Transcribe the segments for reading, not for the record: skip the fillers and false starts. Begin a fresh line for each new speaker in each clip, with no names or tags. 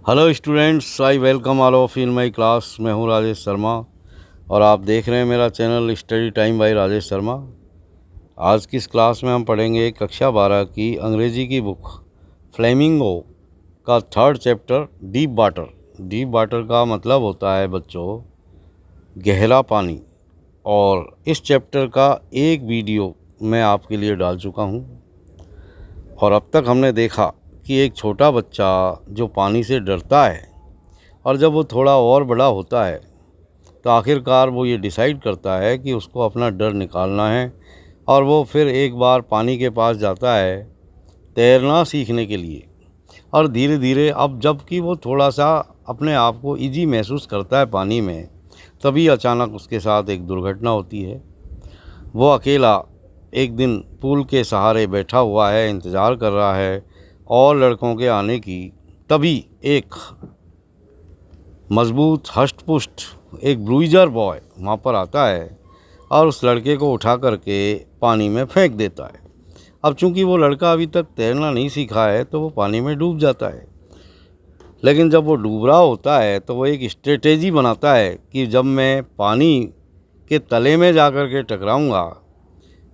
Hello students, I welcome all of in my class. मैं हूं राजेश शर्मा और आप देख रहे हैं मेरा channel study time by Rajesh Sharma. आज की इस क्लास में हम पढ़ेंगे कक्षा 12 की अंग्रेज़ी की बुक फ्लेमिंगो का third chapter deep water. Deep water का मतलब होता है बच्चों गहरा पानी। और इस चैप्टर का एक वीडियो मैं आपके लिए डाल चुका हूं। और अब तक हमने देखा कि एक छोटा बच्चा जो पानी से डरता है और जब वो थोड़ा और बड़ा होता है तो आखिरकार वो ये डिसाइड करता है कि उसको अपना डर निकालना है और वो फिर एक बार पानी के पास जाता है तैरना सीखने के लिए। और धीरे धीरे अब जबकि वो थोड़ा सा अपने आप को इजी महसूस करता है पानी में, तभी अचानक उसके साथ एक दुर्घटना होती है। वो अकेला एक दिन पूल के सहारे बैठा हुआ है, इंतज़ार कर रहा है और लड़कों के आने की। तभी एक मजबूत हष्ट-पुष्ट एक ब्रूइजर बॉय वहाँ पर आता है और उस लड़के को उठा करके पानी में फेंक देता है। अब चूंकि वो लड़का अभी तक तैरना नहीं सीखा है तो वो पानी में डूब जाता है। लेकिन जब वो डूब रहा होता है तो वो एक स्ट्रेटेजी बनाता है कि जब मैं पानी के तले में जा कर के टकराऊँगा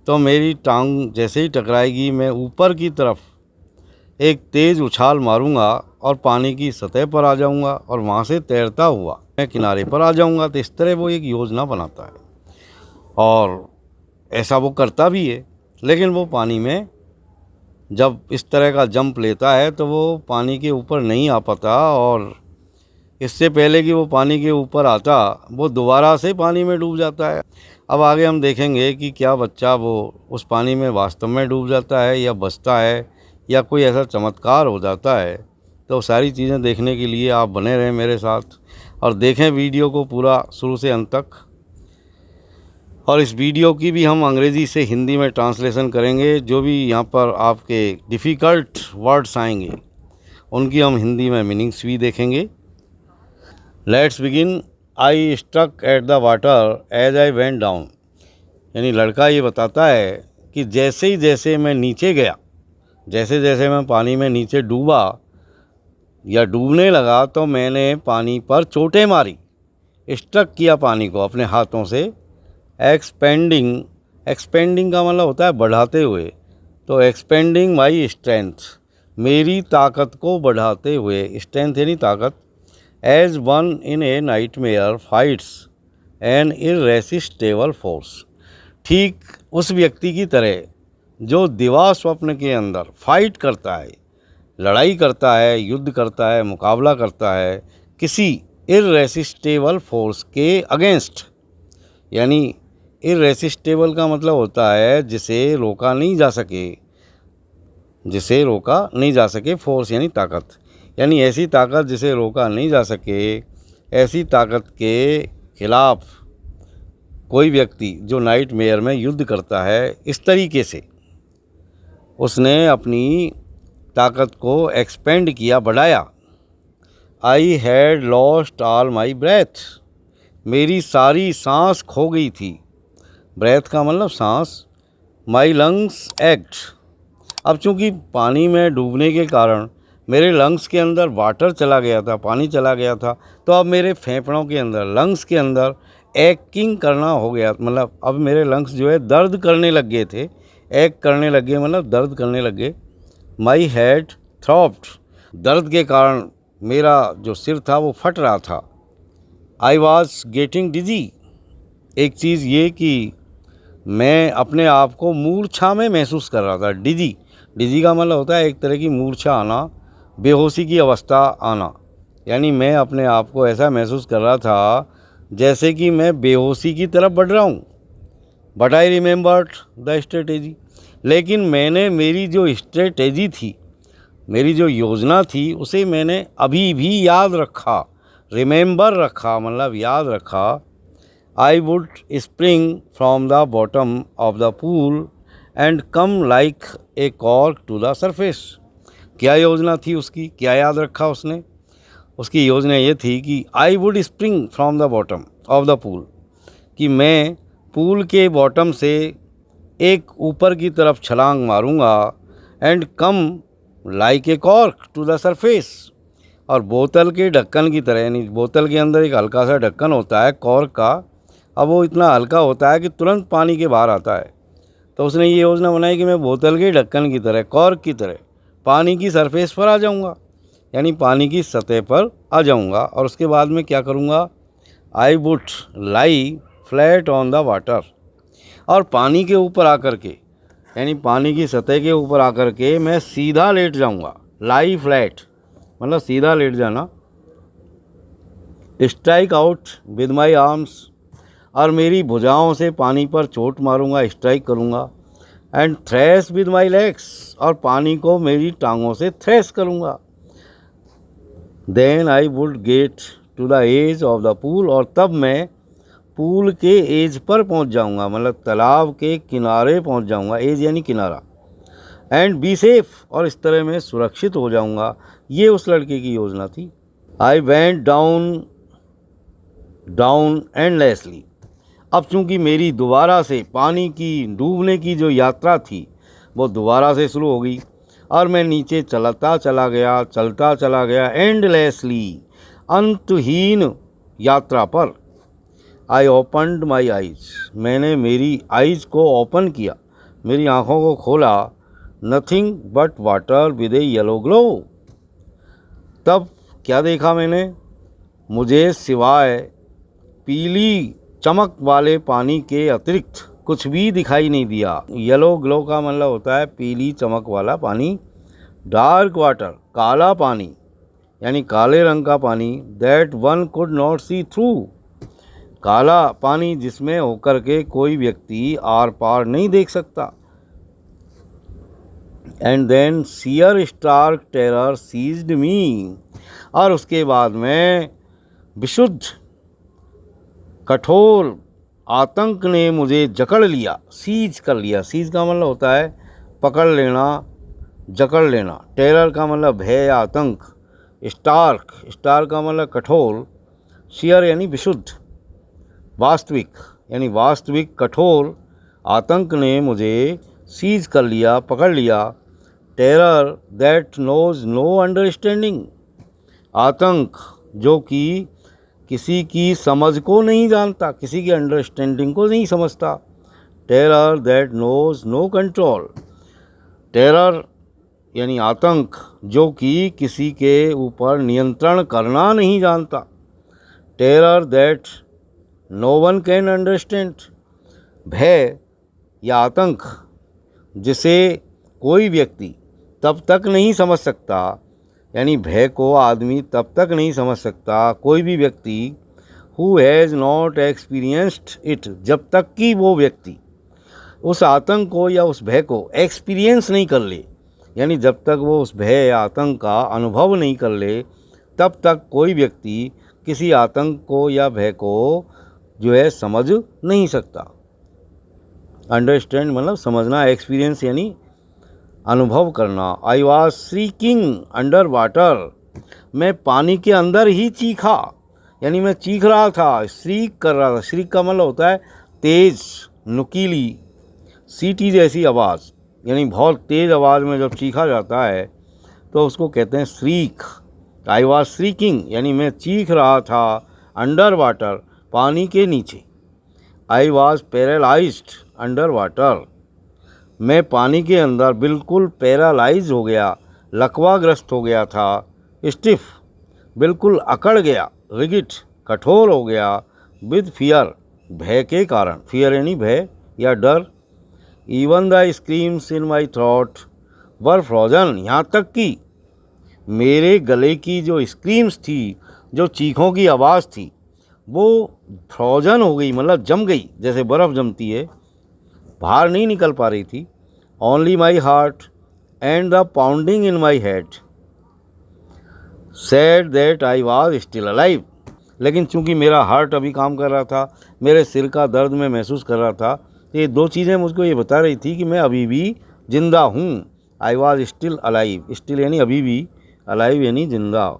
तो मेरी टांग जैसे ही टकराएगी मैं ऊपर की तरफ एक तेज़ उछाल मारूंगा और पानी की सतह पर आ जाऊंगा और वहाँ से तैरता हुआ मैं किनारे पर आ जाऊंगा। तो इस तरह वो एक योजना बनाता है और ऐसा वो करता भी है। लेकिन वो पानी में जब इस तरह का जंप लेता है तो वो पानी के ऊपर नहीं आ पाता और इससे पहले कि वो पानी के ऊपर आता वो दोबारा से पानी में डूब जाता है। अब आगे हम देखेंगे कि क्या बच्चा वो उस पानी में वास्तव में डूब जाता है या बचता है या कोई ऐसा चमत्कार हो जाता है। तो सारी चीज़ें देखने के लिए आप बने रहें मेरे साथ और देखें वीडियो को पूरा शुरू से अंत तक। और इस वीडियो की भी हम अंग्रेज़ी से हिंदी में ट्रांसलेशन करेंगे। जो भी यहाँ पर आपके डिफ़िकल्ट वर्ड्स आएंगे उनकी हम हिंदी में मीनिंग्स भी देखेंगे। Let's begin. I struck at the water as I went down. यानी लड़का ये बताता है कि जैसे मैं नीचे गया, जैसे जैसे मैं पानी में नीचे डूबा या डूबने लगा तो मैंने पानी पर चोटें मारी। स्ट्रक किया पानी को अपने हाथों से। एक्सपेंडिंग, एक्सपेंडिंग का मतलब होता है बढ़ाते हुए। तो एक्सपेंडिंग माई स्ट्रेंथ, मेरी ताकत को बढ़ाते हुए, स्ट्रेंथ यानी ताकत। As one in a nightmare fights an irresistible force, ठीक उस व्यक्ति की तरह जो दिवा स्वप्न के अंदर फाइट करता है, लड़ाई करता है, युद्ध करता है, मुकाबला करता है किसी इररेसिस्टेबल फोर्स के अगेंस्ट। यानी इररेसिस्टेबल का मतलब होता है जिसे रोका नहीं जा सके, जिसे रोका नहीं जा सके। फोर्स यानी ताकत, यानी ऐसी ताकत जिसे रोका नहीं जा सके। ऐसी ताकत के खिलाफ कोई व्यक्ति जो नाइटमेयर में युद्ध करता है, इस तरीके से उसने अपनी ताकत को एक्सपेंड किया, बढ़ाया। I had lost all my breath, मेरी सारी सांस खो गई थी। ब्रेथ का मतलब सांस। माई लंग्स एक्ट, अब चूंकि पानी में डूबने के कारण मेरे लंग्स के अंदर वाटर चला गया था, पानी चला गया था, तो अब मेरे फेफड़ों के अंदर, लंग्स के अंदर एक्टिंग करना हो गया। मतलब अब मेरे लंग्स जो है दर्द करने लग गए थे। एक्ट करने लग गए मतलब दर्द करने लग गए। माई हेड थ्रॉब्ड, दर्द के कारण मेरा जो सिर था वो फट रहा था। आई वॉज गेटिंग डिजी, एक चीज़ ये कि मैं अपने आप को मूर्छा में महसूस कर रहा था। डिजी, डिजी का मतलब होता है एक तरह की मूर्छा आना, बेहोशी की अवस्था आना। यानी मैं अपने आप को ऐसा महसूस कर रहा था जैसे कि मैं बेहोशी की तरफ बढ़ रहा हूँ। But I remembered the strategy, लेकिन मैंने मेरी जो स्ट्रेटेजी थी, मेरी जो योजना थी, उसे मैंने अभी भी याद रखा। रिमेंबर रखा मतलब याद रखा। I would spring from the bottom of the pool and come like a cork to the surface. क्या योजना थी उसकी, क्या याद रखा उसने? उसकी योजना ये थी कि आई would spring from the bottom of the pool, कि मैं पूल के बॉटम से एक ऊपर की तरफ छलांग मारूंगा। And come like a cork to the surface, और बोतल के ढक्कन की तरह, यानी बोतल के अंदर एक हल्का सा ढक्कन होता है कॉर्क का, अब वो इतना हल्का होता है कि तुरंत पानी के बाहर आता है। तो उसने ये योजना बनाई कि मैं बोतल के ढक्कन की तरह, कॉर्क की तरह पानी की सरफेस पर आ जाऊंगा, यानी पानी की सतह पर आ जाऊंगा। और उसके बाद में क्या करूंगा, I would lie flat on the water, और पानी के ऊपर आकर के, यानी पानी की सतह के ऊपर आकर के मैं सीधा लेट जाऊंगा। लाई फ्लैट मतलब सीधा लेट जाना। Strike out with my arms, और मेरी भुजाओं से पानी पर चोट मारूंगा, स्ट्राइक करूंगा। And thresh with my legs, और पानी को मेरी टांगों से थ्रेश करूंगा। Then I would get to the edge of the pool, और तब मैं पूल के एज पर पहुंच जाऊंगा, मतलब तालाब के किनारे पहुंच जाऊंगा, एज यानी किनारा। एंड बी सेफ, और इस तरह मैं सुरक्षित हो जाऊंगा। ये उस लड़के की योजना थी। आई वेंट डाउन एंडलेसली, अब चूंकि मेरी दोबारा से पानी की डूबने की जो यात्रा थी वो दोबारा से शुरू हो गई, और मैं नीचे चलता चला गया एंडलेसली, अंतहीन यात्रा पर। आई ओपनड माई आइज, मैंने मेरी आइज को ओपन किया, मेरी आँखों को खोला। Nothing but water with A yellow glow, तब क्या देखा मैंने, मुझे सिवाय पीली चमक वाले पानी के अतिरिक्त कुछ भी दिखाई नहीं दिया। येलो ग्लो का मतलब होता है पीली चमक वाला पानी। डार्क वाटर, काला पानी, यानी काले रंग का पानी। That one could not see through, काला पानी जिसमें होकर के कोई व्यक्ति आर पार नहीं देख सकता। And then sheer stark terror seized me, और उसके बाद में विशुद्ध कठोर आतंक ने मुझे जकड़ लिया, सीज कर लिया। सीज का मतलब होता है पकड़ लेना, जकड़ लेना। टेरर का मतलब भय या आतंक। स्टार्क का मतलब कठोर। शियर यानी विशुद्ध, वास्तविक, यानी वास्तविक कठोर आतंक ने मुझे सीज कर लिया, पकड़ लिया। Terror that knows no understanding, आतंक जो कि किसी की समझ को नहीं जानता, किसी की अंडरस्टैंडिंग को नहीं समझता। Terror that knows no control, terror यानी आतंक जो कि किसी के ऊपर नियंत्रण करना नहीं जानता। Terror that no one can understand, भय या आतंक जिसे कोई व्यक्ति तब तक नहीं समझ सकता, यानी भय को आदमी तब तक नहीं समझ सकता, कोई भी व्यक्ति, who has not experienced it, जब तक कि वो व्यक्ति उस आतंक को या उस भय को एक्सपीरियंस नहीं कर ले, यानी जब तक वो उस भय या आतंक का अनुभव नहीं कर ले, तब तक कोई व्यक्ति किसी आतंक को या भय को जो है समझ नहीं सकता। अंडरस्टैंड मतलब समझना, एक्सपीरियंस यानी अनुभव करना। I was shrieking under water, मैं पानी के अंदर ही चीखा, यानी मैं चीख रहा था, श्रीक कर रहा था। श्रीक का मतलब होता है तेज, नुकीली, सीटी जैसी आवाज़, यानी बहुत तेज़ आवाज़ में जब चीखा जाता है तो उसको कहते हैं श्रीक। आई वॉज श्रीकिंग यानी मैं चीख रहा था अंडर वाटर, पानी के नीचे। I was paralysed under water, मैं पानी के अंदर बिल्कुल पैरालाइज हो गया, लकवाग्रस्त हो गया था। स्टिफ बिल्कुल अकड़ गया, रिगिड कठोर हो गया, विद फियर भय के कारण, फियर यानी भय या डर। Even the screams in my throat were frozen, यहाँ तक कि मेरे गले की जो स्क्रीम्स थी, जो चीखों की आवाज़ थी, वो फ्रोजन हो गई, मतलब जम गई, जैसे बर्फ़ जमती है, बाहर नहीं निकल पा रही थी। Only my heart and the pounding in my head said that I was still alive, लेकिन चूंकि मेरा हार्ट अभी काम कर रहा था, मेरे सिर का दर्द मैं महसूस कर रहा था, तो ये दो चीज़ें मुझको ये बता रही थी कि मैं अभी भी जिंदा हूँ। I was still alive, still यानी अभी भी, अलाइव यानी जिंदा।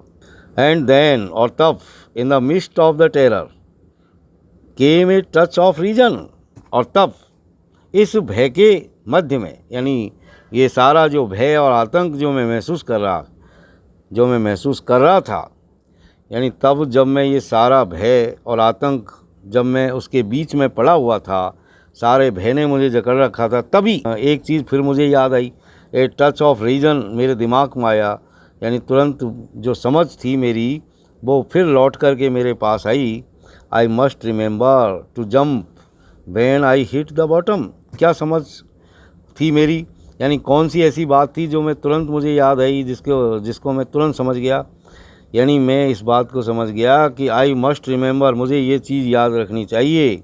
एंड देन और तब, in the mist of the terror came a touch of reason, और तब इस भय के मध्य में, यानी ये सारा जो भय और आतंक जो मैं महसूस कर रहा, जो मैं महसूस कर रहा था, यानी तब जब मैं ये सारा भय और आतंक, जब मैं उसके बीच में पड़ा हुआ था, सारे भय ने मुझे जकड़ रखा था, तभी एक चीज़ फिर मुझे याद आई। ए टच ऑफ रीजन मेरे दिमाग में आया, यानी तुरंत जो समझ थी मेरी वो फिर लौट करके मेरे पास आई। I must remember to jump when I hit the bottom. क्या समझ थी मेरी, यानी कौन सी ऐसी बात थी जो मैं तुरंत मुझे याद आई, जिसको मैं तुरंत समझ गया। यानी मैं इस बात को समझ गया कि आई मस्ट रिमेंबर, मुझे ये चीज़ याद रखनी चाहिए,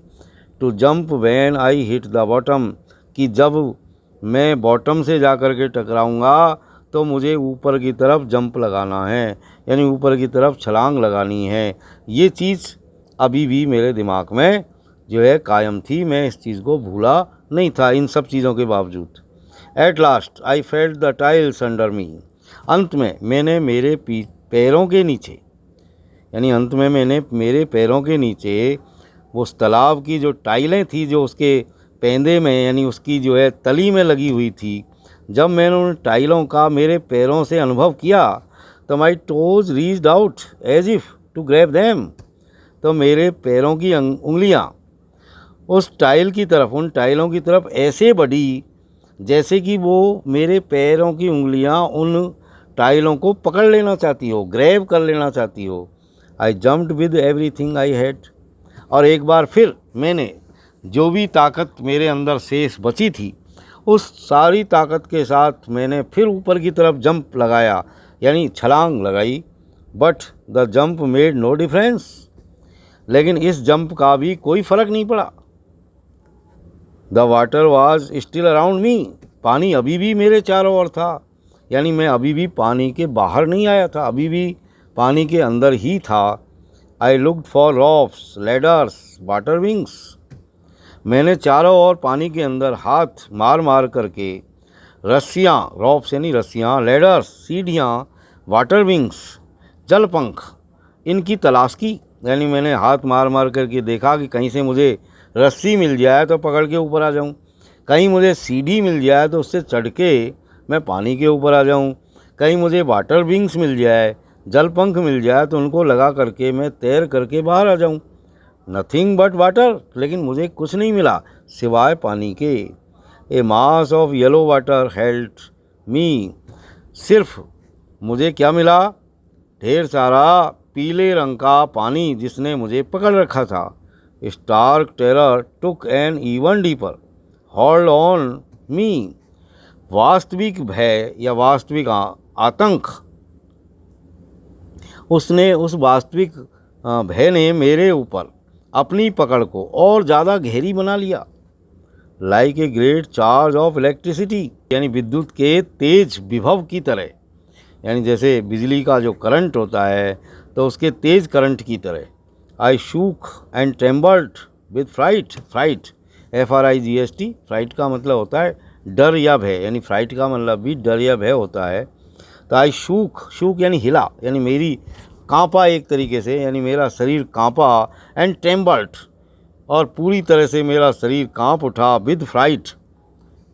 to jump when I hit the bottom, कि जब मैं बॉटम से जा कर के टकराऊँगा तो मुझे ऊपर की तरफ जंप लगाना है, यानी ऊपर की तरफ छलांग लगानी है। ये चीज़ अभी भी मेरे दिमाग में जो है कायम थी, मैं इस चीज़ को भूला नहीं था इन सब चीज़ों के बावजूद। At last I felt the tiles under मी। अंत में मैंने मेरे पैरों के नीचे, यानी अंत में मैंने मेरे पैरों के नीचे उस तालाब की जो टाइलें थी, जो उसके पेंदे में, यानी उसकी जो है तली में लगी हुई थी, जब मैंने उन टाइलों का मेरे पैरों से अनुभव किया तो my toes reached out as if to grab them. तो मेरे पैरों की उंगलियां उस टाइल की तरफ, उन टाइलों की तरफ ऐसे बढ़ी जैसे कि वो मेरे पैरों की उंगलियां उन टाइलों को पकड़ लेना चाहती हो, ग्रैब कर लेना चाहती हो। आई jumped with everything I had. और एक बार फिर मैंने जो भी ताकत मेरे अंदर शेष बची थी, उस सारी ताकत के साथ मैंने फिर ऊपर की तरफ जंप लगाया, यानी छलांग लगाई। But the jump made no difference, लेकिन इस जंप का भी कोई फ़र्क नहीं पड़ा। The water was still around me, पानी अभी भी मेरे चारों ओर था, यानी मैं अभी भी पानी के बाहर नहीं आया था, अभी भी पानी के अंदर ही था। I looked for ropes, ladders, water wings. मैंने चारों ओर पानी के अंदर हाथ मार मार करके रस्सियाँ, रॉप्स यानी रस्सियाँ, लैडर्स सीढ़ियाँ, वाटर विंग्स जल पंख, इनकी तलाश की। यानी मैंने हाथ मार मार करके देखा कि कहीं से मुझे रस्सी मिल जाए तो पकड़ के ऊपर आ जाऊं, कहीं मुझे सीढ़ी मिल जाए तो उससे चढ़ के मैं पानी के ऊपर आ जाऊं, कहीं मुझे वाटर विंग्स मिल जाए, जल पंख मिल जाए तो उनको लगा करके मैं तैर करके बाहर आ जाऊं। नथिंग बट वाटर, लेकिन मुझे कुछ नहीं मिला सिवाय पानी के। A mass of yellow water held me, सिर्फ मुझे क्या मिला, ढेर सारा पीले रंग का पानी जिसने मुझे पकड़ रखा था। Stark terror took an even deeper hold on me, वास्तविक भय या वास्तविक आतंक, उसने उस वास्तविक भय ने मेरे ऊपर अपनी पकड़ को और ज़्यादा गहरी बना लिया। Like a great charge of electricity, यानी विद्युत के तेज विभव की तरह, यानी जैसे बिजली का जो करंट होता है तो उसके तेज करंट की तरह। I shook and trembled with fright, fright FRIGHT, fright का मतलब होता है डर या भय, यानी फ्राइट का मतलब भी डर या भय होता है। तो आई शूक, शूक यानी हिला, यानी मेरी कांपा एक तरीके से, यानी मेरा शरीर कांपा, एंड ट्रेम्बल्ड, और पूरी तरह से मेरा शरीर कांप उठा, विद फ्राइट,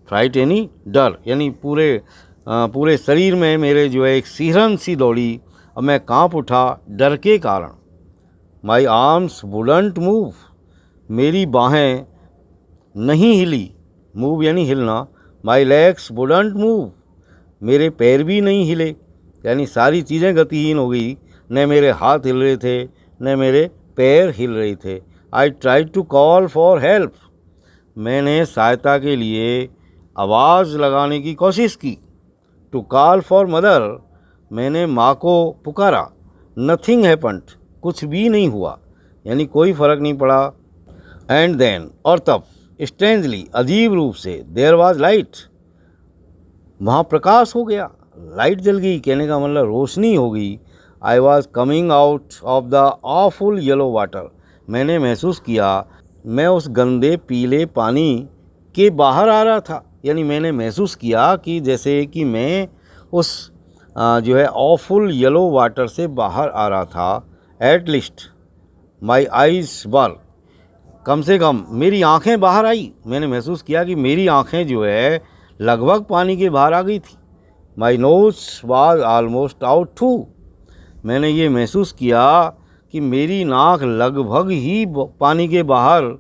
फ्राइट यानी डर, यानी पूरे शरीर में मेरे जो है एक सिहरन सी दौड़ी और मैं कांप उठा डर के कारण। माई आर्म्स वुडंट मूव, मेरी बाहें नहीं हिली, मूव यानी हिलना। माई लेग्स वुडंट मूव, मेरे पैर भी नहीं हिले, यानी सारी चीज़ें गतिहीन हो गई, न मेरे हाथ हिल रहे थे न मेरे पैर हिल रहे थे। I tried to call for help, मैंने सहायता के लिए आवाज़ लगाने की कोशिश की। टू कॉल फॉर मदर, मैंने माँ को पुकारा। नथिंग हैपन्ड, कुछ भी नहीं हुआ, यानी कोई फ़र्क नहीं पड़ा। एंड देन, और तब, स्ट्रेंजली, अजीब रूप से, देयर वाज लाइट, वहाँ प्रकाश हो गया, लाइट जल गई, कहने का मतलब रोशनी हो गई। I was coming out of the awful yellow water, मैंने महसूस किया मैं उस गंदे पीले पानी के बाहर आ रहा था, यानी मैंने महसूस किया कि जैसे कि मैं उस जो है ऑफुल येलो वाटर से बाहर आ रहा था। At least my eyes were, कम से कम मेरी आँखें बाहर आई, मैंने महसूस किया कि मेरी आँखें जो है लगभग पानी के बाहर आ गई थी। My nose was almost out too. मैंने ये महसूस किया कि मेरी नाक लगभग ही पानी के बाहर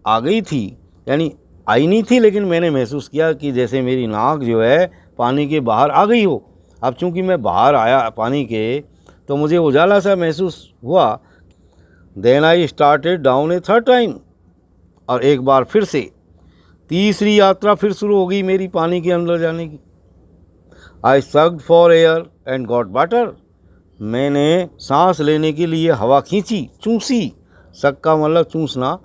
आ गई थी, यानी आई नहीं थी, लेकिन मैंने महसूस किया कि जैसे मेरी नाक जो है पानी के बाहर आ गई हो। अब चूंकि मैं बाहर आया पानी के, तो मुझे उजाला सा महसूस हुआ। Then I started down a third time, और एक बार फिर से तीसरी यात्रा फिर शुरू हो गई मेरी पानी के अंदर जाने की। I sucked for air and got water. मैंने सांस लेने के लिए हवा खींची, चूसी। सक का मतलब चूसना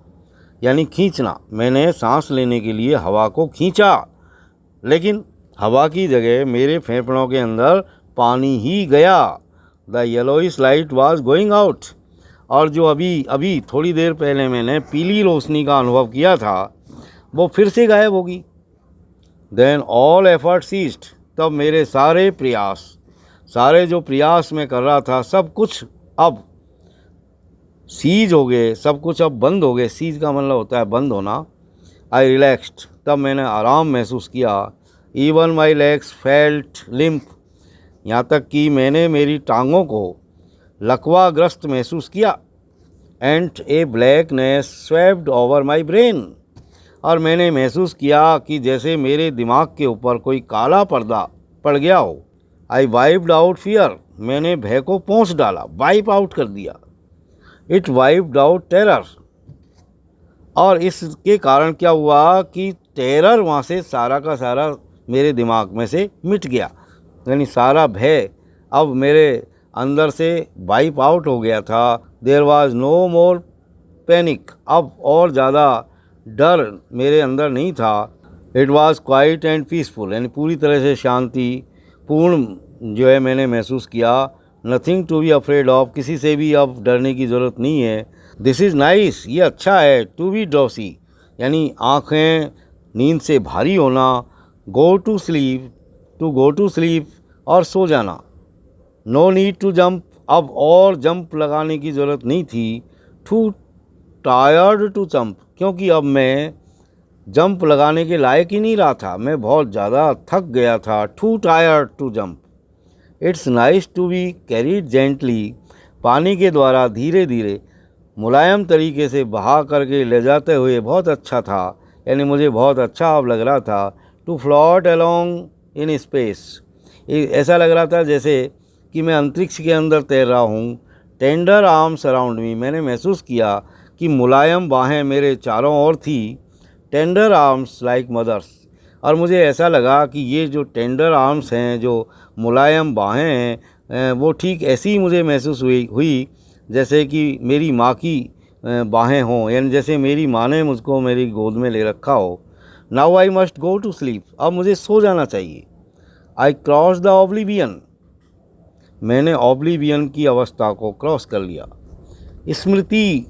यानी खींचना। मैंने सांस लेने के लिए हवा को खींचा, लेकिन हवा की जगह मेरे फेफड़ों के अंदर पानी ही गया। The yellowish light was going out. और जो अभी थोड़ी देर पहले मैंने पीली रोशनी का अनुभव किया था, वो फिर से गायब होगी। Then all effort ceased. तब मेरे सारे जो प्रयास मैं कर रहा था, सब कुछ अब सीज हो गए, सब कुछ अब बंद हो गए। सीज का मतलब होता है बंद होना। आई रिलैक्स्ड। तब मैंने आराम महसूस किया। Even my legs felt limp. यहाँ तक कि मैंने मेरी टांगों को लकवाग्रस्त महसूस किया। And A blackness swept over my brain. और मैंने महसूस किया कि जैसे मेरे दिमाग के ऊपर कोई काला पर्दा पड़ गया हो। आई वाइप्ड आउट फियर। मैंने भय को पोंछ डाला, वाइप आउट कर दिया। It wiped out terror. और इसके कारण क्या हुआ कि टेरर वहाँ से सारा का सारा मेरे दिमाग में से मिट गया, यानी सारा भय अब मेरे अंदर से वाइप आउट हो गया था। There was no more panic. अब और ज़्यादा डर मेरे अंदर नहीं था। It was quiet and peaceful, यानी पूरी तरह से शांति पूर्ण जो है मैंने महसूस किया। Nothing to be afraid of. किसी से भी अब डरने की ज़रूरत नहीं है। This is nice. ये अच्छा है। टू बी ड्रॉसी, यानी आँखें नींद से भारी होना। गो टू स्लीप, और सो जाना। No need to jump. अब और जंप लगाने की ज़रूरत नहीं थी। टू टायर्ड टू जंप, क्योंकि अब मैं जंप लगाने के लायक ही नहीं रहा था, मैं बहुत ज़्यादा थक गया था। Too tired to jump. It's nice to be carried gently. पानी के द्वारा धीरे धीरे मुलायम तरीके से बहा करके ले जाते हुए बहुत अच्छा था, यानी मुझे बहुत अच्छा अब लग रहा था। To float along in space. ऐसा लग रहा था जैसे कि मैं अंतरिक्ष के अंदर तैर रहा हूँ। Tender arms around me. मैंने महसूस किया कि मुलायम बाहें मेरे चारों ओर थी। Tender arms like mother's. और मुझे ऐसा लगा कि ये जो टेंडर आर्म्स हैं, जो मुलायम बाहें हैं, वो ठीक ऐसी ही मुझे महसूस हुई जैसे कि मेरी माँ की बाहें हों, यानी जैसे मेरी माँ ने मुझको मेरी गोद में ले रखा हो। Now I must go to sleep. अब मुझे सो जाना चाहिए। I cross the oblivion. मैंने ऑब्लिवियन की अवस्था को क्रॉस कर लिया। स्मृति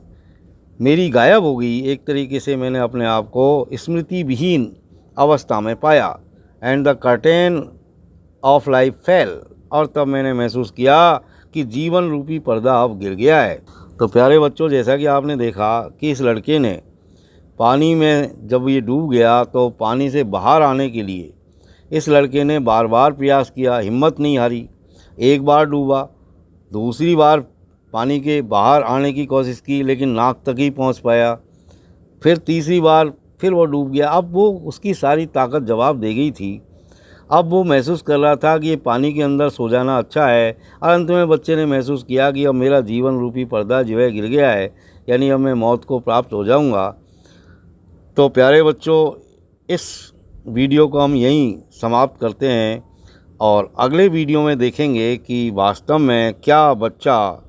मेरी गायब हो गई। एक तरीके से मैंने अपने आप को स्मृति विहीन अवस्था में पाया। And the curtain of life fail. और तब मैंने महसूस किया कि जीवन रूपी पर्दा अब गिर गया है। तो प्यारे बच्चों, जैसा कि आपने देखा कि इस लड़के ने पानी में जब ये डूब गया तो पानी से बाहर आने के लिए इस लड़के ने बार बार प्रयास किया, हिम्मत नहीं हारी। एक बार डूबा, दूसरी बार पानी के बाहर आने की कोशिश की, लेकिन नाक तक ही पहुंच पाया। फिर तीसरी बार फिर वो डूब गया। अब वो उसकी सारी ताकत जवाब दे गई थी। अब वो महसूस कर रहा था कि ये पानी के अंदर सो जाना अच्छा है। और अंत में बच्चे ने महसूस किया कि अब मेरा जीवन रूपी पर्दा जो है गिर गया है, यानी अब मैं मौत को प्राप्त हो जाऊंगा। तो प्यारे बच्चों, इस वीडियो को हम यहीं समाप्त करते हैं और अगले वीडियो में देखेंगे कि वास्तव में क्या बच्चा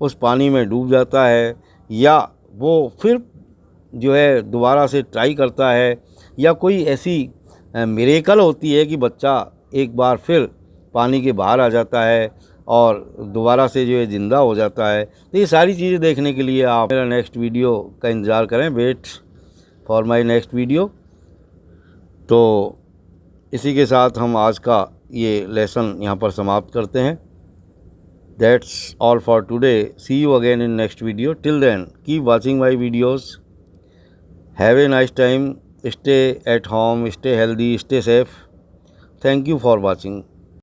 उस पानी में डूब जाता है, या वो फिर जो है दोबारा से ट्राई करता है, या कोई ऐसी मिरेकल होती है कि बच्चा एक बार फिर पानी के बाहर आ जाता है और दोबारा से जो है ज़िंदा हो जाता है। तो ये सारी चीज़ें देखने के लिए आप मेरा नेक्स्ट वीडियो का इंतज़ार करें। Wait for my next video. तो इसी के साथ हम आज का ये लेसन यहाँ पर समाप्त करते हैं। That's all for today. See you again in next video. Till then, keep watching my videos. Have a nice time. Stay at home, stay healthy, stay safe. Thank you for watching.